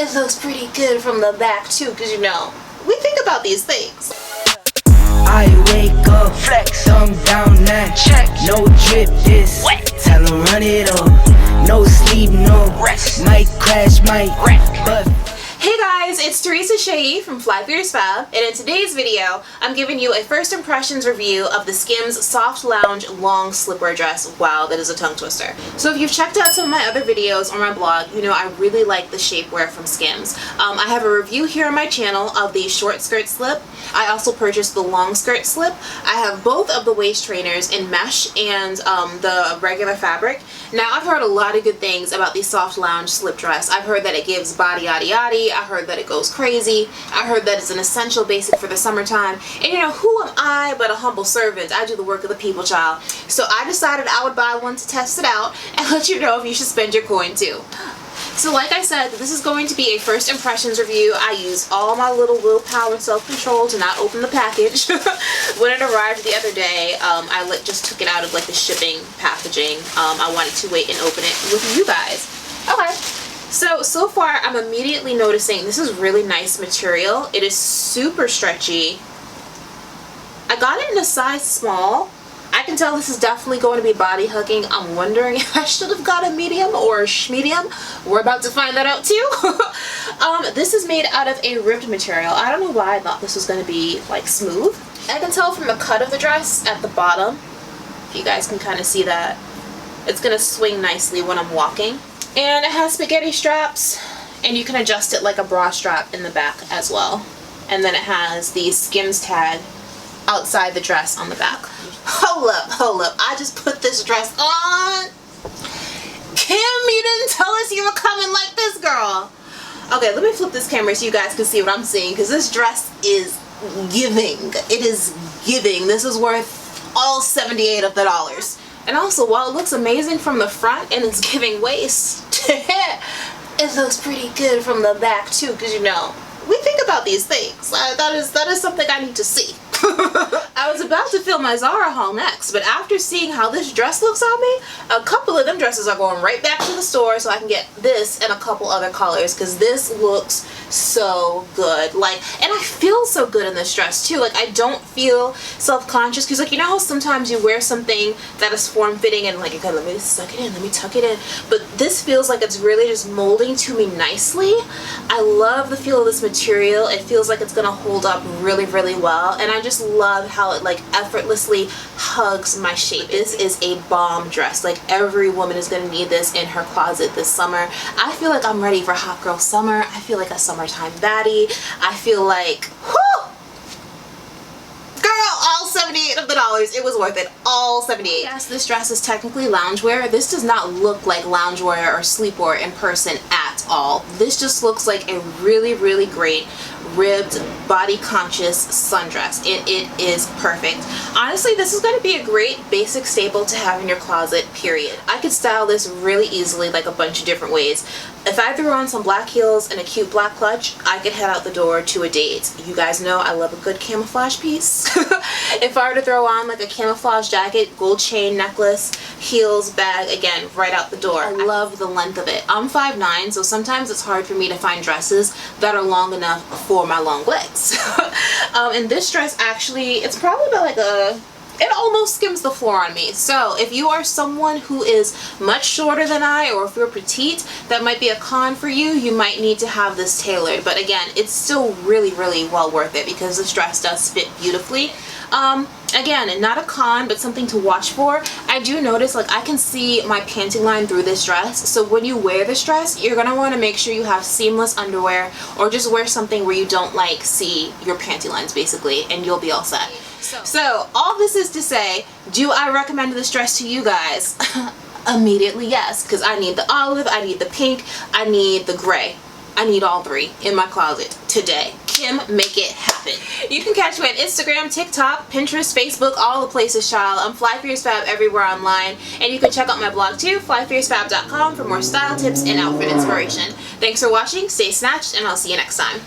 It looks pretty good from the back too, because you know, we think about these things. I wake up, flex, thumb down, now check. No drip, this wet. Tell 'em run it up. No sleep, no rest. Might crash, might wreck, but. Hey guys, it's Teresa Shea from FlyFierceFab, and in today's video, I'm giving you a first impressions review of the Skims Soft Lounge Long Slipwear Dress. Wow, that is a tongue twister. So if you've checked out some of my other videos on my blog, you know I really like the shapewear from Skims. I have a review here on my channel of the short skirt slip. I also purchased the long skirt slip. I have both of the waist trainers in mesh and the regular fabric. Now I've heard a lot of good things about the soft lounge slip dress. I've heard that it gives body yaddy yaddy. I heard that it goes crazy. I heard that it's an essential basic for the summertime. And you know, who am I but a humble servant? I do the work of the people, child. So I decided I would buy one to test it out and let you know if you should spend your coin too. So like I said, this is going to be a first impressions review. I used all my little willpower and self-control to not open the package. When it arrived the other day, I just took it out of like the shipping packaging. I wanted to wait and open it with you guys. Okay. So far I'm immediately noticing this is really nice material. It is super stretchy. I got it in a size small. I can tell this is definitely going to be body hugging. I'm wondering if I should have got a medium or a medium. We're about to find that out too. This is made out of a ribbed material. I don't know why I thought this was going to be like smooth. I can tell from the cut of the dress at the bottom, if you guys can kind of see that, it's going to swing nicely when I'm walking. And it has spaghetti straps, and you can adjust it like a bra strap in the back as well. And then it has the Skims tag outside the dress on the back. Hold up. I just put this dress on. Kim, you didn't tell us you were coming like this, girl. Okay, let me flip this camera so you guys can see what I'm seeing, because this dress is giving. It is giving. This is worth all 78 of the dollars. And also, while it looks amazing from the front and it's giving waist, it looks pretty good from the back too, because you know, we think about these things. That is something I need to see. I was about to film my Zara haul next, but after seeing how this dress looks on me, a couple of them dresses are going right back to the store so I can get this and a couple other colors, because this looks so good. Like, and I feel so good in this dress too. Like, I don't feel self-conscious, because like, you know how sometimes you wear something that is form-fitting and like, okay, let me suck it in, let me tuck it in, but this feels like it's really just molding to me nicely. I love the feel of this material. It feels like it's gonna hold up really, really well, and I just love how it like effortlessly hugs my shape. This is a bomb dress. Like, every woman is gonna need this in her closet this summer. I feel like I'm ready for hot girl summer. I feel like a summertime baddie. I feel like, whoo! Girl, all 78 of the dollars. It was worth it. All 78. Yes, this dress is technically loungewear. This does not look like loungewear or sleepwear in person at all. This just looks like a really, really great ribbed, body conscious sundress. It is perfect. Honestly, this is going to be a great basic staple to have in your closet, period. I could style this really easily like a bunch of different ways. If I threw on some black heels and a cute black clutch, I could head out the door to a date. You guys know I love a good camouflage piece. If I were to throw on like a camouflage jacket, gold chain, necklace, heels, bag, again, right out the door. I love the length of it. I'm 5'9", so sometimes it's hard for me to find dresses that are long enough for my long legs. And this dress actually, it's probably about like it almost skims the floor on me. So if you are someone who is much shorter than I, or if you're petite, that might be a con for you. You might need to have this tailored, but again, it's still really, really well worth it because this dress does fit beautifully. Again, not a con, but something to watch for. I do notice, like, I can see my panty line through this dress, so when you wear this dress, you're gonna want to make sure you have seamless underwear, or just wear something where you don't like see your panty lines basically, and you'll be all set. So all this is to say, do I recommend this dress to you guys? Immediately yes, because I need the olive, I need the pink, I need the gray. I need all three in my closet today. Kim, make it happen. You can catch me on Instagram, TikTok, Pinterest, Facebook, all the places, child. I'm FlyFierceFab everywhere online. And you can check out my blog too, FlyFierceFab.com, for more style tips and outfit inspiration. Thanks for watching, stay snatched, and I'll see you next time.